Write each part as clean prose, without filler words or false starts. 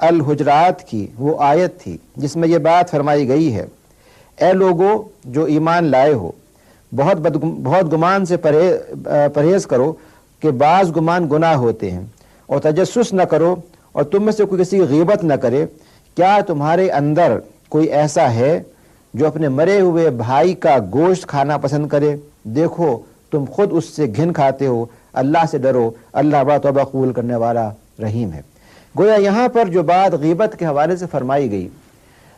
الحجرات کی وہ آیت تھی جس میں یہ بات فرمائی گئی ہے، اے لوگو جو ایمان لائے ہو، بہت گمان سے پرہیز کرو کہ بعض گمان گناہ ہوتے ہیں، اور تجسس نہ کرو، اور تم میں سے کوئی کسی کی غیبت نہ کرے۔ کیا تمہارے اندر کوئی ایسا ہے جو اپنے مرے ہوئے بھائی کا گوشت کھانا پسند کرے؟ دیکھو تم خود اس سے گھن کھاتے ہو، اللہ سے ڈرو، اللہ بڑا توبہ قبول کرنے والا رحیم ہے۔ گویا یہاں پر جو بات غیبت کے حوالے سے فرمائی گئی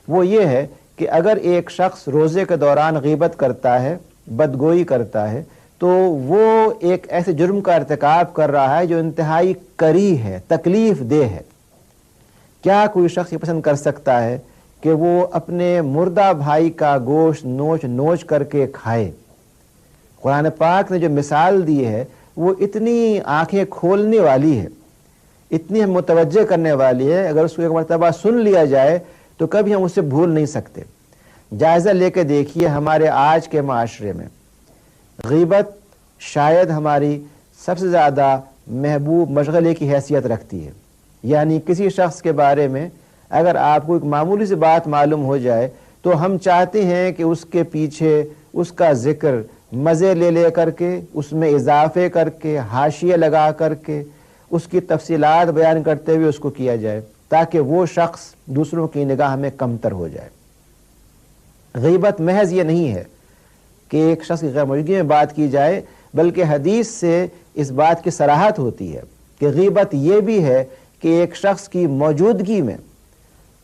وہ یہ ہے کہ اگر ایک شخص روزے کے دوران غیبت کرتا ہے، بدگوئی کرتا ہے، تو وہ ایک ایسے جرم کا ارتکاب کر رہا ہے جو انتہائی کری ہے، تکلیف دہ ہے۔ کیا کوئی شخص یہ پسند کر سکتا ہے کہ وہ اپنے مردہ بھائی کا گوشت نوچ نوچ کر کے کھائے؟ قرآن پاک نے جو مثال دی ہے وہ اتنی آنکھیں کھولنے والی ہے، اتنی متوجہ کرنے والی ہے، اگر اس کو ایک مرتبہ سن لیا جائے تو کبھی ہم اسے بھول نہیں سکتے۔ جائزہ لے کے دیکھیے ہمارے آج کے معاشرے میں غیبت شاید ہماری سب سے زیادہ محبوب مشغلے کی حیثیت رکھتی ہے۔ یعنی کسی شخص کے بارے میں اگر آپ کو ایک معمولی سی بات معلوم ہو جائے تو ہم چاہتے ہیں کہ اس کے پیچھے اس کا ذکر مزے لے لے کر کے، اس میں اضافے کر کے، حاشیے لگا کر کے، اس کی تفصیلات بیان کرتے ہوئے اس کو کیا جائے تاکہ وہ شخص دوسروں کی نگاہ میں کمتر ہو جائے۔ غیبت محض یہ نہیں ہے کہ ایک شخص کی غیر موجودگی میں بات کی جائے، بلکہ حدیث سے اس بات کی صراحت ہوتی ہے کہ غیبت یہ بھی ہے کہ ایک شخص کی موجودگی میں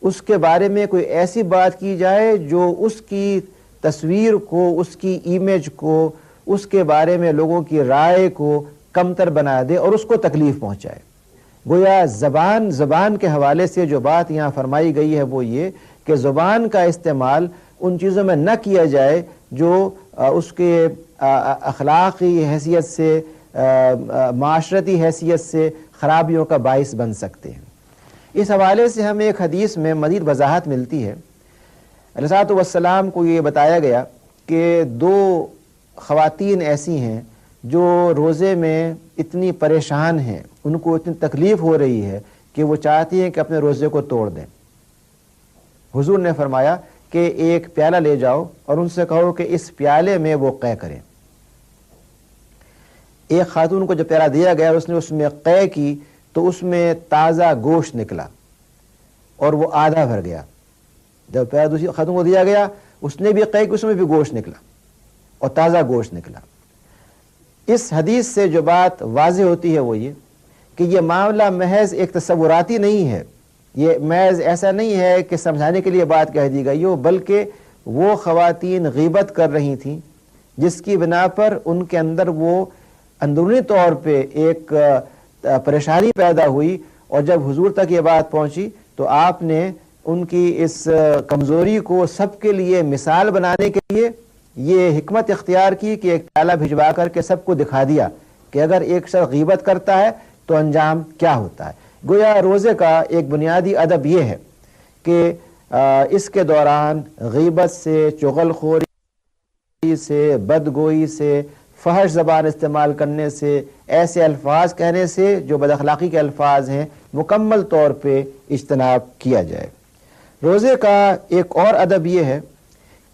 اس کے بارے میں کوئی ایسی بات کی جائے جو اس کی تصویر کو، اس کی امیج کو، اس کے بارے میں لوگوں کی رائے کو کمتر بنا دے اور اس کو تکلیف پہنچائے۔ گویا زبان کے حوالے سے جو بات یہاں فرمائی گئی ہے وہ یہ کہ زبان کا استعمال ان چیزوں میں نہ کیا جائے جو اس کے اخلاقی حیثیت سے، معاشرتی حیثیت سے خرابیوں کا باعث بن سکتے ہیں۔ اس حوالے سے ہمیں ایک حدیث میں مزید وضاحت ملتی ہے۔ علیہ الصلوۃ والسلام کو یہ بتایا گیا کہ دو خواتین ایسی ہیں جو روزے میں اتنی پریشان ہیں، ان کو اتنی تکلیف ہو رہی ہے کہ وہ چاہتی ہیں کہ اپنے روزے کو توڑ دیں۔ حضور نے فرمایا کہ ایک پیالہ لے جاؤ اور ان سے کہو کہ اس پیالے میں وہ قے کریں۔ ایک خاتون کو جب پیالہ دیا گیا اور اس نے اس میں قے کی تو اس میں تازہ گوشت نکلا اور وہ آدھا بھر گیا۔ جب پیالہ دوسری خاتون کو دیا گیا اس نے بھی قے کی، اس میں بھی گوشت نکلا اور تازہ گوشت نکلا۔ اس حدیث سے جو بات واضح ہوتی ہے وہ یہ کہ یہ معاملہ محض ایک تصوراتی نہیں ہے، یہ محض ایسا نہیں ہے کہ سمجھانے کے لیے بات کہہ دی گئی ہو، بلکہ وہ خواتین غیبت کر رہی تھیں جس کی بنا پر ان کے اندر وہ اندرونی طور پہ ایک پریشانی پیدا ہوئی، اور جب حضور تک یہ بات پہنچی تو آپ نے ان کی اس کمزوری کو سب کے لیے مثال بنانے کے لیے یہ حکمت اختیار کی کہ ایک پیالہ بھجوا کر کے سب کو دکھا دیا کہ اگر ایک شخص غیبت کرتا ہے تو انجام کیا ہوتا ہے۔ گویا روزے کا ایک بنیادی ادب یہ ہے کہ اس کے دوران غیبت سے، چغل خوری سے، بدگوئی سے، فحش زبان استعمال کرنے سے، ایسے الفاظ کہنے سے جو بد اخلاقی کے الفاظ ہیں، مکمل طور پہ اجتناب کیا جائے۔ روزے کا ایک اور ادب یہ ہے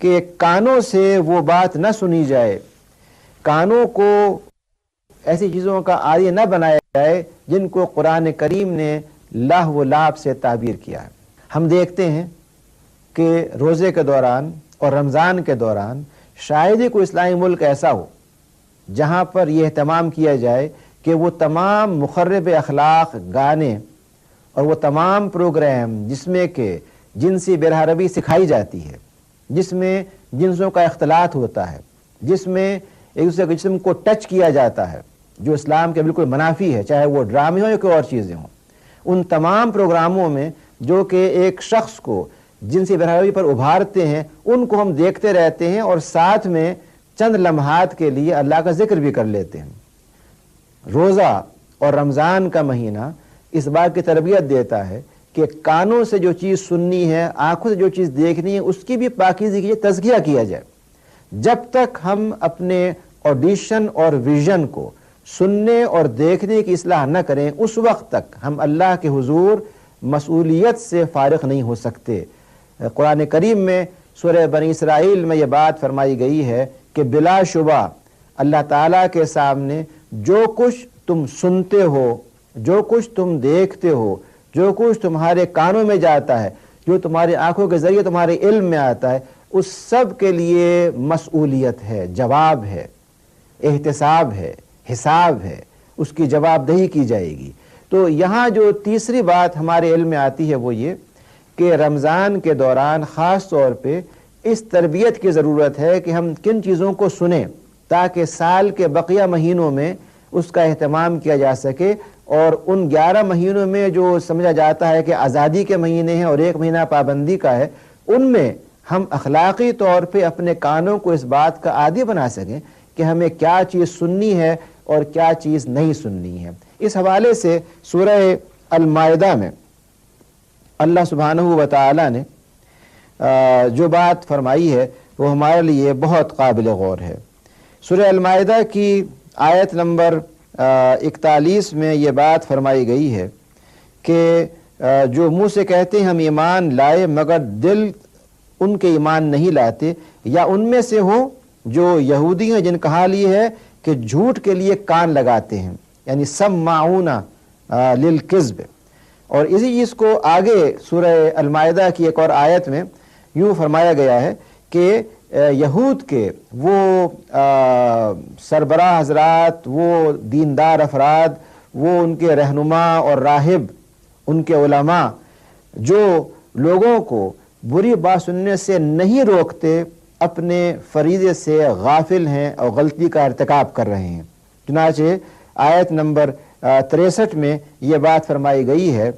کہ کانوں سے وہ بات نہ سنی جائے، کانوں کو ایسی چیزوں کا عادی نہ بنایا جائے جن کو قرآن کریم نے لہو و لعب سے تعبیر کیا ہے۔ ہم دیکھتے ہیں کہ روزے کے دوران اور رمضان کے دوران شاید ہی کوئی اسلامی ملک ایسا ہو جہاں پر یہ اہتمام کیا جائے کہ وہ تمام مخرب اخلاق گانے اور وہ تمام پروگرام جس میں کہ جنسی بے رحمی سکھائی جاتی ہے، جس میں جنسوں کا اختلاط ہوتا ہے، جس میں ایک دوسرے کے جسم کو ٹچ کیا جاتا ہے، جو اسلام کے بالکل منافی ہے، چاہے وہ ڈرامے ہوں یا کوئی اور چیزیں ہوں، ان تمام پروگراموں میں جو کہ ایک شخص کو جنسی بے رحمی پر ابھارتے ہیں ان کو ہم دیکھتے رہتے ہیں اور ساتھ میں چند لمحات کے لیے اللہ کا ذکر بھی کر لیتے ہیں۔ روزہ اور رمضان کا مہینہ اس بات کی تربیت دیتا ہے کہ کانوں سے جو چیز سننی ہے، آنکھوں سے جو چیز دیکھنی ہے، اس کی بھی پاکیزگی کی تزکیہ کیا جائے۔ جب تک ہم اپنے آڈیشن اور ویژن کو سننے اور دیکھنے کی اصلاح نہ کریں اس وقت تک ہم اللہ کے حضور مسئولیت سے فارغ نہیں ہو سکتے۔ قرآن کریم میں سورہ بنی اسرائیل میں یہ بات فرمائی گئی ہے کہ بلا شبہ اللہ تعالیٰ کے سامنے جو کچھ تم سنتے ہو، جو کچھ تم دیکھتے ہو، جو کچھ تمہارے کانوں میں جاتا ہے، جو تمہاری آنکھوں کے ذریعے تمہارے علم میں آتا ہے، اس سب کے لیے مسئولیت ہے، جواب ہے، احتساب ہے، حساب ہے، اس کی جواب دہی کی جائے گی۔ تو یہاں جو تیسری بات ہمارے علم میں آتی ہے وہ یہ کہ رمضان کے دوران خاص طور پہ اس تربیت کی ضرورت ہے کہ ہم کن چیزوں کو سنیں تاکہ سال کے بقیہ مہینوں میں اس کا اہتمام کیا جا سکے، اور ان 11 مہینوں میں جو سمجھا جاتا ہے کہ آزادی کے مہینے ہیں اور 1 مہینہ پابندی کا ہے، ان میں ہم اخلاقی طور پہ اپنے کانوں کو اس بات کا عادی بنا سکیں کہ ہمیں کیا چیز سننی ہے اور کیا چیز نہیں سننی ہے۔ اس حوالے سے سورہ المائدہ میں اللہ سبحانہ و تعالی نے جو بات فرمائی ہے وہ ہمارے لیے بہت قابل غور ہے۔ سورہ المائدہ کی آیت نمبر 41 میں یہ بات فرمائی گئی ہے کہ جو منہ سے کہتے ہیں ہم ایمان لائے مگر دل ان کے ایمان نہیں لاتے، یا ان میں سے ہوں جو یہودی ہیں جن کا حال یہ ہے کہ جھوٹ کے لیے کان لگاتے ہیں، یعنی سماعون للکذب۔ اور اسی چیز کو آگے سورہ المائدہ کی ایک اور آیت میں یوں فرمایا گیا ہے کہ یہود کے وہ سربراہ حضرات، وہ دیندار افراد، وہ ان کے رہنما اور راہب، ان کے علماء جو لوگوں کو بری بات سننے سے نہیں روکتے، اپنے فریضے سے غافل ہیں اور غلطی کا ارتکاب کر رہے ہیں۔ چنانچہ آیت نمبر 63 میں یہ بات فرمائی گئی ہے،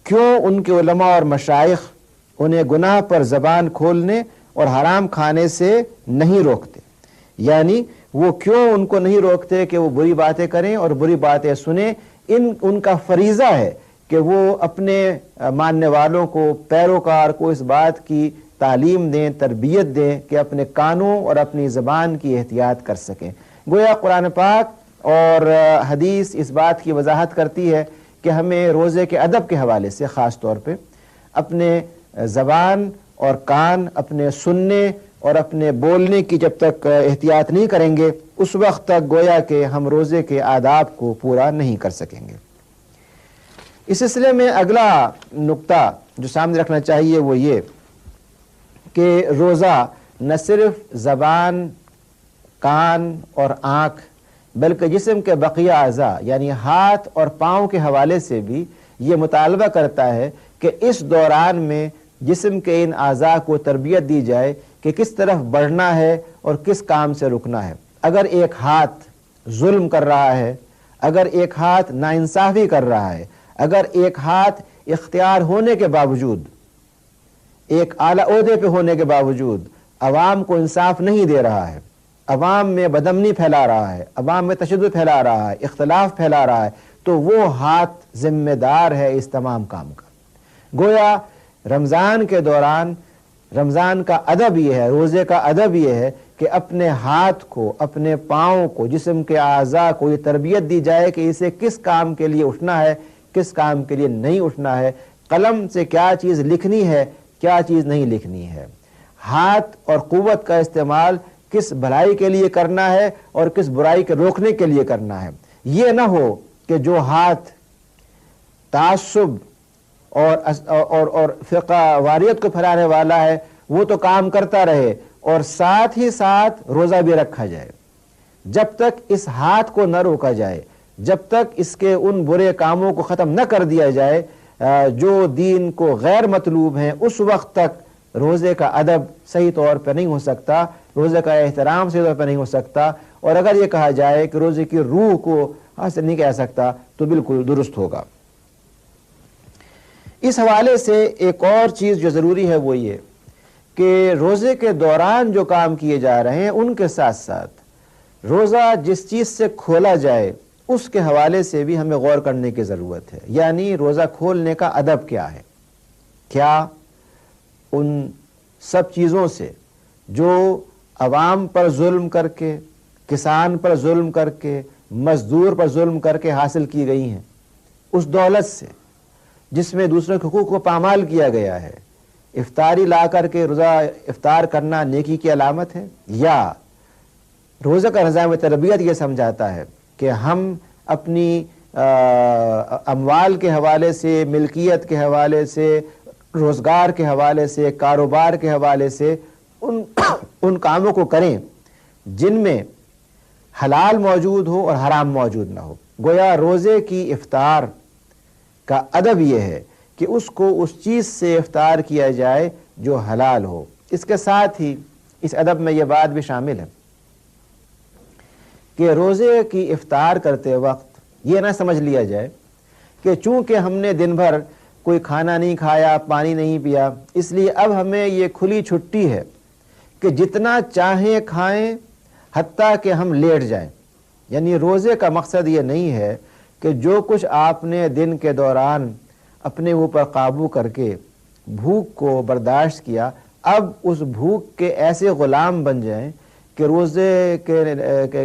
کیوں ان کے علماء اور مشائخ انہیں گناہ پر زبان کھولنے اور حرام کھانے سے نہیں روکتے، یعنی وہ کیوں ان کو نہیں روکتے کہ وہ بری باتیں کریں اور بری باتیں سنیں۔ ان کا فریضہ ہے کہ وہ اپنے ماننے والوں کو، پیروکار کو اس بات کی تعلیم دیں، تربیت دیں کہ اپنے کانوں اور اپنی زبان کی احتیاط کر سکیں۔ گویا قرآن پاک اور حدیث اس بات کی وضاحت کرتی ہے کہ ہمیں روزے کے ادب کے حوالے سے خاص طور پہ اپنے زبان اور کان، اپنے سننے اور اپنے بولنے کی جب تک احتیاط نہیں کریں گے اس وقت تک گویا کہ ہم روزے کے آداب کو پورا نہیں کر سکیں گے۔ اس سلسلے میں اگلا نقطہ جو سامنے رکھنا چاہیے وہ یہ کہ روزہ نہ صرف زبان، کان اور آنکھ بلکہ جسم کے بقیہ اعضاء یعنی ہاتھ اور پاؤں کے حوالے سے بھی یہ مطالبہ کرتا ہے کہ اس دوران میں جسم کے ان اعضاء کو تربیت دی جائے کہ کس طرف بڑھنا ہے اور کس کام سے رکنا ہے۔ اگر ایک ہاتھ ظلم کر رہا ہے، اگر ایک ہاتھ ناانصافی کر رہا ہے، اگر ایک ہاتھ اختیار ہونے کے باوجود، ایک اعلیٰ عہدے پہ ہونے کے باوجود عوام کو انصاف نہیں دے رہا ہے، عوام میں بدامنی پھیلا رہا ہے، عوام میں تشدد پھیلا رہا ہے، اختلاف پھیلا رہا ہے، تو وہ ہاتھ ذمہ دار ہے اس تمام کام کا۔ گویا رمضان کے دوران رمضان کا ادب یہ ہے، روزے کا ادب یہ ہے کہ اپنے ہاتھ کو، اپنے پاؤں کو، جسم کے اعضاء کو یہ تربیت دی جائے کہ اسے کس کام کے لیے اٹھنا ہے، کس کام کے لیے نہیں اٹھنا ہے، قلم سے کیا چیز لکھنی ہے، کیا چیز نہیں لکھنی ہے، ہاتھ اور قوت کا استعمال کس بھلائی کے لیے کرنا ہے اور کس برائی کے روکنے کے لیے کرنا ہے۔ یہ نہ ہو کہ جو ہاتھ تعصب اور فرقہ واریت کو پھیلانے والا ہے وہ تو کام کرتا رہے اور ساتھ ہی ساتھ روزہ بھی رکھا جائے۔ جب تک اس ہاتھ کو نہ روکا جائے، جب تک اس کے ان برے کاموں کو ختم نہ کر دیا جائے جو دین کو غیر مطلوب ہیں، اس وقت تک روزے کا ادب صحیح طور پہ نہیں ہو سکتا، روزے کا احترام صحیح طور پہ نہیں ہو سکتا، اور اگر یہ کہا جائے کہ روزے کی روح کو حاصل نہیں کہہ سکتا تو بالکل درست ہوگا۔ اس حوالے سے ایک اور چیز جو ضروری ہے وہ یہ کہ روزے کے دوران جو کام کیے جا رہے ہیں ان کے ساتھ ساتھ روزہ جس چیز سے کھولا جائے اس کے حوالے سے بھی ہمیں غور کرنے کی ضرورت ہے، یعنی روزہ کھولنے کا ادب کیا ہے۔ کیا ان سب چیزوں سے جو عوام پر ظلم کر کے، کسان پر ظلم کر کے، مزدور پر ظلم کر کے حاصل کی گئی ہیں، اس دولت سے جس میں دوسروں کے حقوق کو پامال کیا گیا ہے، افطاری لا کر کے روزہ افطار کرنا نیکی کی علامت ہے؟ یا روزہ کا نظام تربیت یہ سمجھاتا ہے کہ ہم اپنی اموال کے حوالے سے، ملکیت کے حوالے سے، روزگار کے حوالے سے، کاروبار کے حوالے سے ان کاموں کو کریں جن میں حلال موجود ہو اور حرام موجود نہ ہو؟ گویا روزے کی افطار کا ادب یہ ہے کہ اس کو اس چیز سے افطار کیا جائے جو حلال ہو۔ اس کے ساتھ ہی اس ادب میں یہ بات بھی شامل ہے کہ روزے کی افطار کرتے وقت یہ نہ سمجھ لیا جائے کہ چونکہ ہم نے دن بھر کوئی کھانا نہیں کھایا، پانی نہیں پیا، اس لیے اب ہمیں یہ کھلی چھٹی ہے کہ جتنا چاہیں کھائیں حتیٰ کہ ہم لیٹ جائیں۔ یعنی روزے کا مقصد یہ نہیں ہے کہ جو کچھ آپ نے دن کے دوران اپنے اوپر قابو کر کے بھوک کو برداشت کیا، اب اس بھوک کے ایسے غلام بن جائیں کہ روزے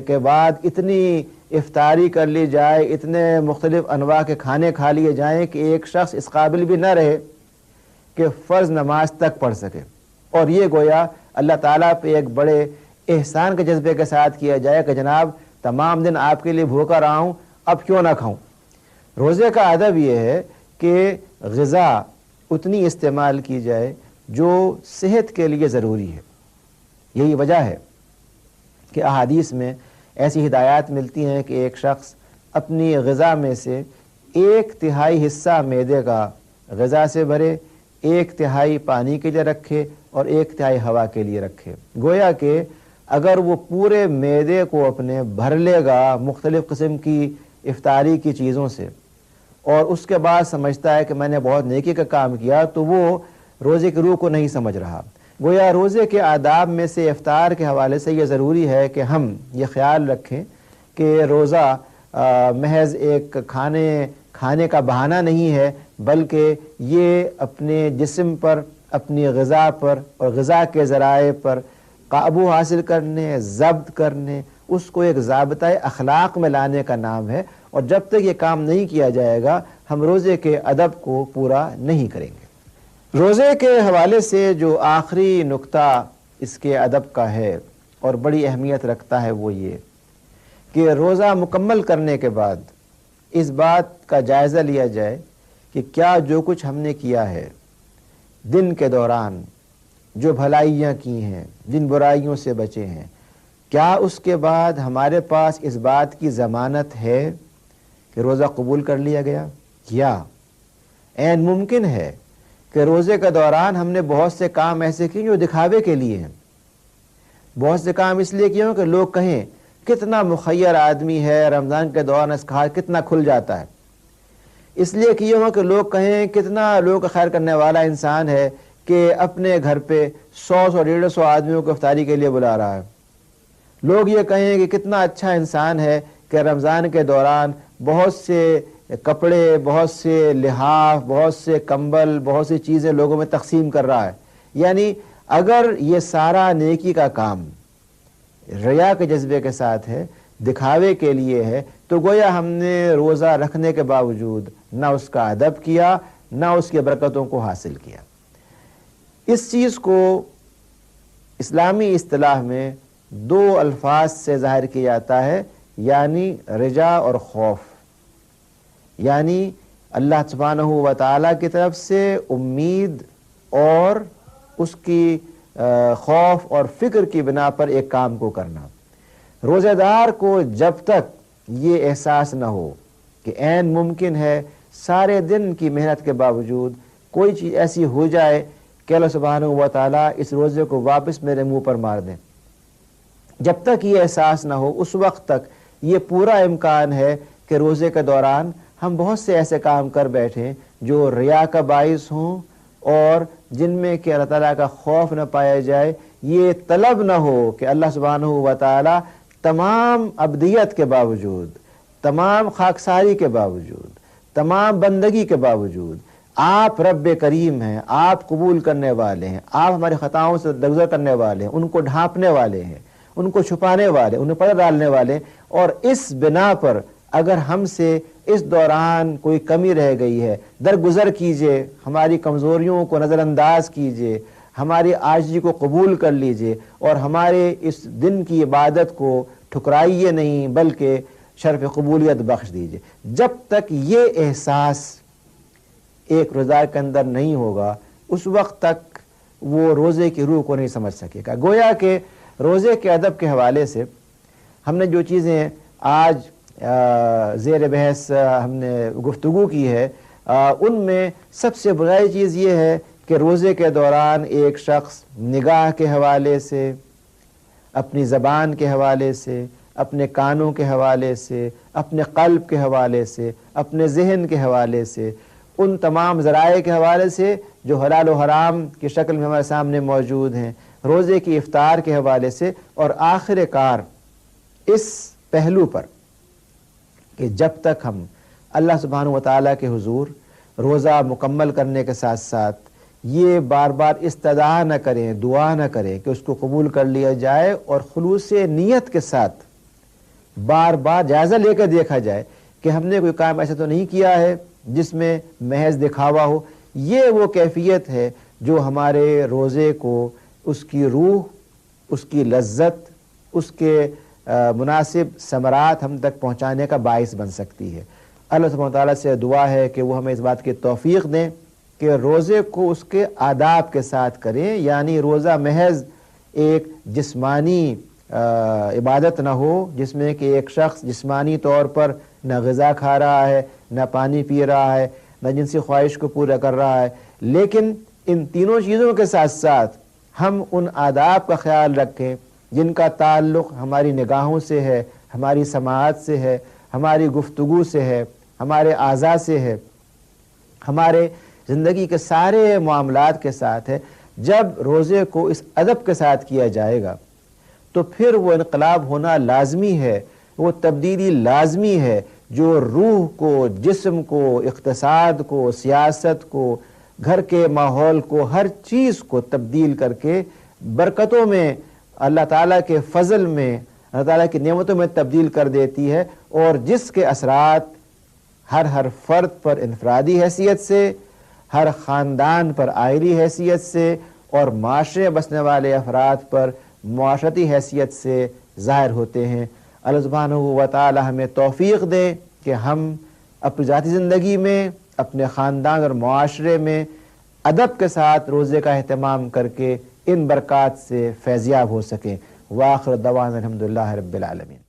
کے بعد اتنی افطاری کر لی جائے، اتنے مختلف انواع کے کھانے کھا لیے جائیں کہ ایک شخص اس قابل بھی نہ رہے کہ فرض نماز تک پڑھ سکے، اور یہ گویا اللہ تعالیٰ پہ ایک بڑے احسان کے جذبے کے ساتھ کیا جائے کہ جناب تمام دن آپ کے لیے بھوکا رہا ہوں، اب کیوں نہ کھاؤں۔ روزے کا ادب یہ ہے کہ غذا اتنی استعمال کی جائے جو صحت کے لیے ضروری ہے۔ یہی وجہ ہے کہ احادیث میں ایسی ہدایات ملتی ہیں کہ ایک شخص اپنی غذا میں سے 1/3 حصہ معدے کا غذا سے بھرے، 1/3 پانی کے لیے رکھے اور 1/3 ہوا کے لیے رکھے۔ گویا کہ اگر وہ پورے معدے کو اپنے بھر لے گا مختلف قسم کی افطاری کی چیزوں سے اور اس کے بعد سمجھتا ہے کہ میں نے بہت نیکی کا کام کیا، تو وہ روزے کی روح کو نہیں سمجھ رہا۔ گویا روزے کے آداب میں سے افطار کے حوالے سے یہ ضروری ہے کہ ہم یہ خیال رکھیں کہ روزہ محض ایک کھانے کا بہانہ نہیں ہے، بلکہ یہ اپنے جسم پر، اپنی غذا پر اور غذا کے ذرائع پر قابو حاصل کرنے، ضبط کرنے، اس کو ایک ضابطۂ اخلاق میں لانے کا نام ہے، اور جب تک یہ کام نہیں کیا جائے گا ہم روزے کے ادب کو پورا نہیں کریں گے۔ روزے کے حوالے سے جو آخری نقطہ اس کے ادب کا ہے اور بڑی اہمیت رکھتا ہے وہ یہ کہ روزہ مکمل کرنے کے بعد اس بات کا جائزہ لیا جائے کہ کیا جو کچھ ہم نے کیا ہے دن کے دوران، جو بھلائیاں کی ہیں، جن برائیوں سے بچے ہیں، کیا اس کے بعد ہمارے پاس اس بات کی ضمانت ہے کہ روزہ قبول کر لیا گیا؟ یا عین ممکن ہے کہ روزے کے دوران ہم نے بہت سے کام ایسے کیے جو دکھاوے کے لیے ہیں، بہت سے کام اس لیے کیے ہوں کہ لوگ کہیں کتنا مخیر آدمی ہے، رمضان کے دوران اس کا کتنا کھل جاتا ہے، اس لیے کیے ہوں کہ لوگ کہیں کتنا لوگ کا خیر کرنے والا انسان ہے کہ اپنے گھر پہ 100-150 آدمیوں کو افطاری کے لیے بلا رہا ہے، لوگ یہ کہیں کہ کتنا اچھا انسان ہے کہ رمضان کے دوران بہت سے کپڑے، بہت سے لحاف، بہت سے کمبل، بہت سی چیزیں لوگوں میں تقسیم کر رہا ہے۔ یعنی اگر یہ سارا نیکی کا کام ریا کے جذبے کے ساتھ ہے، دکھاوے کے لیے ہے، تو گویا ہم نے روزہ رکھنے کے باوجود نہ اس کا ادب کیا، نہ اس کی برکتوں کو حاصل کیا۔ اس چیز کو اسلامی اصطلاح میں 2 الفاظ سے ظاہر کیا جاتا ہے، یعنی رجا اور خوف۔ یعنی اللہ سبحانہ و تعالیٰ کی طرف سے امید اور اس کی خوف اور فکر کی بنا پر ایک کام کو کرنا۔ روزہ دار کو جب تک یہ احساس نہ ہو کہ عین ممکن ہے سارے دن کی محنت کے باوجود کوئی چیز ایسی ہو جائے کہ اللہ سبحانہ و تعالیٰ اس روزے کو واپس میرے منہ پر مار دیں، جب تک یہ احساس نہ ہو اس وقت تک یہ پورا امکان ہے کہ روزے کے دوران ہم بہت سے ایسے کام کر بیٹھیں جو ریا کا باعث ہوں اور جن میں کہ اللہ تعالیٰ کا خوف نہ پایا جائے، یہ طلب نہ ہو کہ اللہ سبحانہ و تعالیٰ تمام عبدیت کے باوجود، تمام خاکساری کے باوجود، تمام بندگی کے باوجود آپ رب کریم ہیں، آپ قبول کرنے والے ہیں، آپ ہماری خطاؤں سے درگزر کرنے والے ہیں، ان کو ڈھانپنے والے ہیں، ان کو چھپانے والے، انہیں پردہ ڈالنے والے، اور اس بنا پر اگر ہم سے اس دوران کوئی کمی رہ گئی ہے درگزر کیجئے، ہماری کمزوریوں کو نظر انداز کیجئے، ہماری عاجزی کو قبول کر لیجئے اور ہمارے اس دن کی عبادت کو ٹھکرائیے نہیں بلکہ شرف قبولیت بخش دیجئے۔ جب تک یہ احساس ایک روزہ کے اندر نہیں ہوگا اس وقت تک وہ روزے کی روح کو نہیں سمجھ سکے گا۔ گویا کہ روزے کے ادب کے حوالے سے ہم نے جو چیزیں آج زیر بحث ہم نے گفتگو کی ہے ان میں سب سے بنیادی چیز یہ ہے کہ روزے کے دوران ایک شخص نگاہ کے حوالے سے، اپنی زبان کے حوالے سے، اپنے کانوں کے حوالے سے، اپنے قلب کے حوالے سے، اپنے ذہن کے حوالے سے، ان تمام ذرائع کے حوالے سے جو حلال و حرام کی شکل میں ہمارے سامنے موجود ہیں، روزے کی افطار کے حوالے سے، اور آخر کار اس پہلو پر کہ جب تک ہم اللہ سبحانہ و تعالیٰ کے حضور روزہ مکمل کرنے کے ساتھ ساتھ یہ بار بار استدعا نہ کریں، دعا نہ کریں کہ اس کو قبول کر لیا جائے اور خلوص نیت کے ساتھ بار بار جائزہ لے کر دیکھا جائے کہ ہم نے کوئی کام ایسا تو نہیں کیا ہے جس میں محض دکھاوا ہو، یہ وہ کیفیت ہے جو ہمارے روزے کو اس کی روح، اس کی لذت، اس کے مناسب ثمرات ہم تک پہنچانے کا باعث بن سکتی ہے۔ اللہ سبحانہ وتعالیٰ سے دعا ہے کہ وہ ہمیں اس بات کی توفیق دیں کہ روزے کو اس کے آداب کے ساتھ کریں، یعنی روزہ محض ایک جسمانی عبادت نہ ہو جس میں کہ ایک شخص جسمانی طور پر نہ غذا کھا رہا ہے، نہ پانی پی رہا ہے، نہ جنسی خواہش کو پورا کر رہا ہے، لیکن ان تینوں چیزوں کے ساتھ ساتھ ہم ان آداب کا خیال رکھیں جن کا تعلق ہماری نگاہوں سے ہے، ہماری سماعت سے ہے، ہماری گفتگو سے ہے، ہمارے اعضاء سے ہے، ہمارے زندگی کے سارے معاملات کے ساتھ ہے۔ جب روزے کو اس ادب کے ساتھ کیا جائے گا تو پھر وہ انقلاب ہونا لازمی ہے، وہ تبدیلی لازمی ہے جو روح کو، جسم کو، اقتصاد کو، سیاست کو، گھر کے ماحول کو، ہر چیز کو تبدیل کر کے برکتوں میں، اللہ تعالیٰ کے فضل میں، اللہ تعالیٰ کی نعمتوں میں تبدیل کر دیتی ہے، اور جس کے اثرات ہر فرد پر انفرادی حیثیت سے، ہر خاندان پر عائلی حیثیت سے، اور معاشرے بسنے والے افراد پر معاشرتی حیثیت سے ظاہر ہوتے ہیں۔ اللہ سبحانہ و تعالی ہمیں توفیق دے کہ ہم اپنی ذاتی زندگی میں، اپنے خاندان اور معاشرے میں ادب کے ساتھ روزے کا اہتمام کر کے ان برکات سے فیضیاب ہو سکیں۔ وآخر دعوانا الحمدللہ رب العالمین۔